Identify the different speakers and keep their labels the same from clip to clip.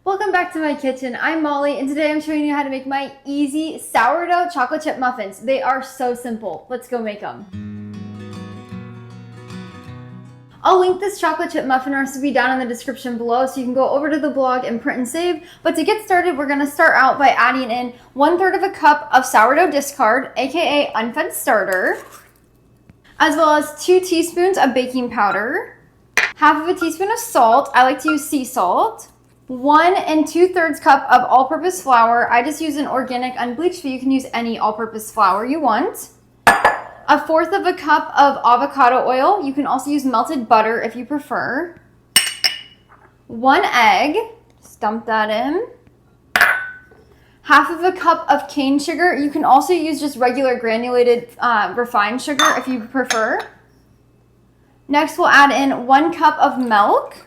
Speaker 1: Welcome back to my kitchen. I'm Molly, and today I'm showing you how to make my easy sourdough chocolate chip muffins. They are so simple. Let's go make them. I'll link this chocolate chip muffin recipe down in the description below so you can go over to the blog and print and save. But to get started, we're going to start out by adding in 1/3 of a cup of sourdough discard, aka unfed starter, as well as 2 teaspoons of baking powder, half of a teaspoon of salt. I like to use sea salt. 1 2/3 cup of all-purpose flour. I just use an organic unbleached, but you can use any all-purpose flour you want. 1/4 of a cup of avocado oil. You can also use melted butter if you prefer. 1 egg. Just dump that in. Half of a cup of cane sugar. You can also use just regular granulated refined sugar if you prefer. Next, we'll add in 1 cup of milk.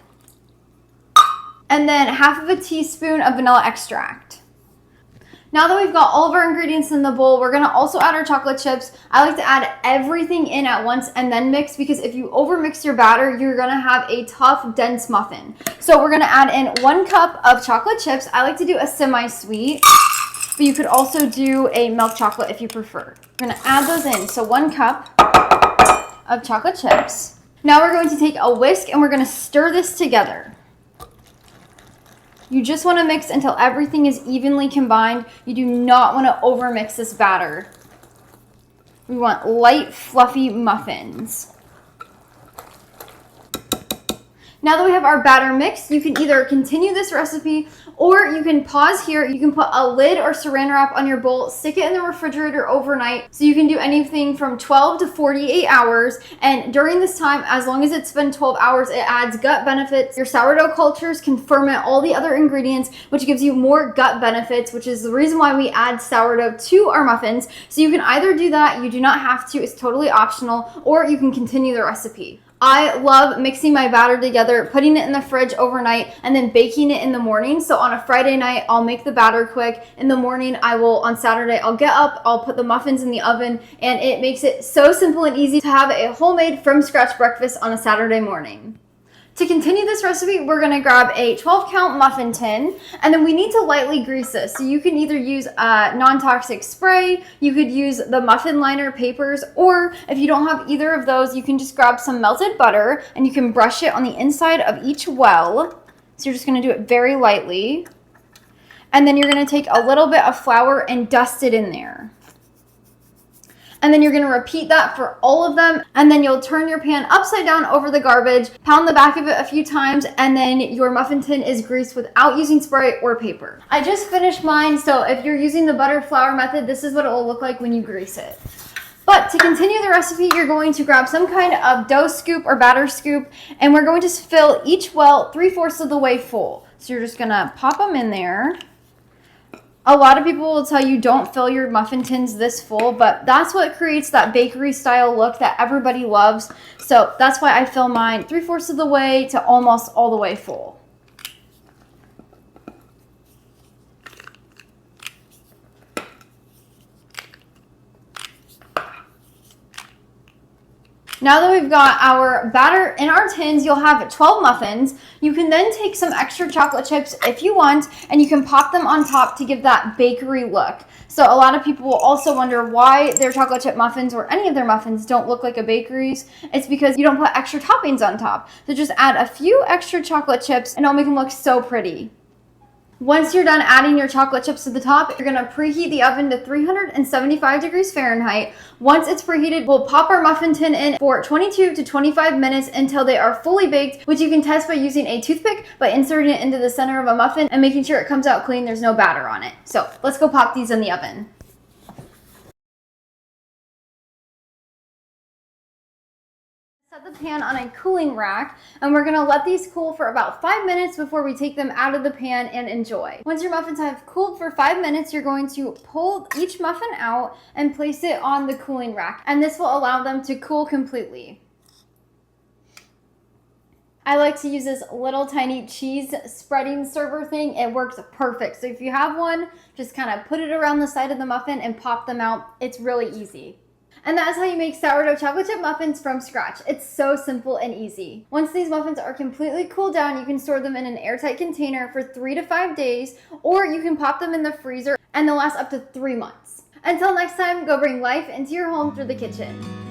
Speaker 1: And then half of a teaspoon of vanilla extract. Now that we've got all of our ingredients in the bowl, we're gonna also add our chocolate chips. I like to add everything in at once and then mix, because if you overmix your batter, you're gonna have a tough, dense muffin. So we're gonna add in 1 cup of chocolate chips. I like to do a semi-sweet, but you could also do a milk chocolate if you prefer. We're gonna add those in. So 1 cup of chocolate chips. Now we're going to take a whisk and we're gonna stir this together. You just want to mix until everything is evenly combined. You do not want to overmix this batter. We want light, fluffy muffins. Now that we have our batter mixed, you can either continue this recipe or you can pause here. You can put a lid or saran wrap on your bowl, stick it in the refrigerator overnight. So you can do anything from 12 to 48 hours. And during this time, as long as it's been 12 hours, it adds gut benefits. Your sourdough cultures can ferment all the other ingredients, which gives you more gut benefits, which is the reason why we add sourdough to our muffins. So you can either do that, you do not have to, it's totally optional, or you can continue the recipe. I love mixing my batter together, putting it in the fridge overnight, and then baking it in the morning. So on a Friday night, I'll make the batter quick. In the morning, on Saturday, I'll get up, I'll put the muffins in the oven, and it makes it so simple and easy to have a homemade from scratch breakfast on a Saturday morning. To continue this recipe, we're gonna grab a 12-count muffin tin, and then we need to lightly grease this. So you can either use a non-toxic spray, you could use the muffin liner papers, or if you don't have either of those, you can just grab some melted butter and you can brush it on the inside of each well. So you're just gonna do it very lightly. And then you're gonna take a little bit of flour and dust it in there. And then you're gonna repeat that for all of them. And then you'll turn your pan upside down over the garbage, pound the back of it a few times, and then your muffin tin is greased without using spray or paper. I just finished mine, so if you're using the butter flour method, this is what it will look like when you grease it. But to continue the recipe, you're going to grab some kind of dough scoop or batter scoop, and we're going to fill each well 3/4 of the way full. So you're just gonna pop them in there. A lot of people will tell you don't fill your muffin tins this full, but that's what creates that bakery style look that everybody loves. So that's why I fill mine 3/4 of the way to almost all the way full. Now that we've got our batter in our tins, you'll have 12 muffins. You can then take some extra chocolate chips if you want, and you can pop them on top to give that bakery look. So a lot of people will also wonder why their chocolate chip muffins or any of their muffins don't look like a bakery's. It's because you don't put extra toppings on top. So just add a few extra chocolate chips and it'll make them look so pretty. Once you're done adding your chocolate chips to the top, you're gonna preheat the oven to 375 degrees Fahrenheit. Once it's preheated, we'll pop our muffin tin in for 22 to 25 minutes until they are fully baked, which you can test by using a toothpick by inserting it into the center of a muffin and making sure it comes out clean, there's no batter on it. So let's go pop these in the oven. Set the pan on a cooling rack, and we're gonna let these cool for about 5 minutes before we take them out of the pan and enjoy. Once your muffins have cooled for 5 minutes, you're going to pull each muffin out and place it on the cooling rack, and this will allow them to cool completely. I like to use this little tiny cheese spreading server thing. It works perfect. So if you have one, just kind of put it around the side of the muffin and pop them out. It's really easy. And that is how you make sourdough chocolate chip muffins from scratch. It's so simple and easy. Once these muffins are completely cooled down, you can store them in an airtight container for 3 to 5 days, or you can pop them in the freezer and they'll last up to 3 months. Until next time, go bring life into your home through the kitchen.